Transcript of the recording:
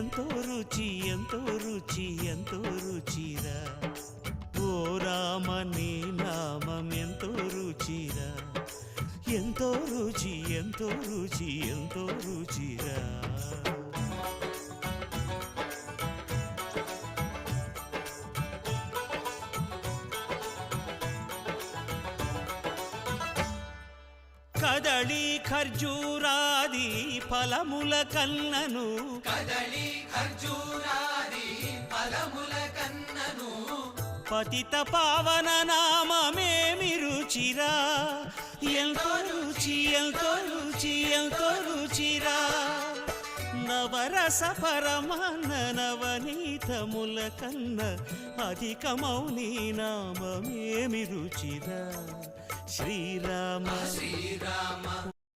ఎంతో రుచి ఎంతో రుచి ఎంతో రుచిరా ఓ రామ నీ నామం ఎంతో రుచిరా ఎంతో రుచి ఎంతో రుచి ఎంతో రుచిరా కదళి ఖర్జూరాది ఫలముల కన్నను కదళి ఖర్జూరాది ఫలముల కన్నను పతిత పావన నామమేమి రుచిరా ఎంతో రుచి ఎంతో రుచి ఎంతో రుచిరా నవరస పరమాన్న నవనీతముల కన్న అధికమౌ నీ నామమేమి రుచిరా శ్రీరామ శ్రీరామ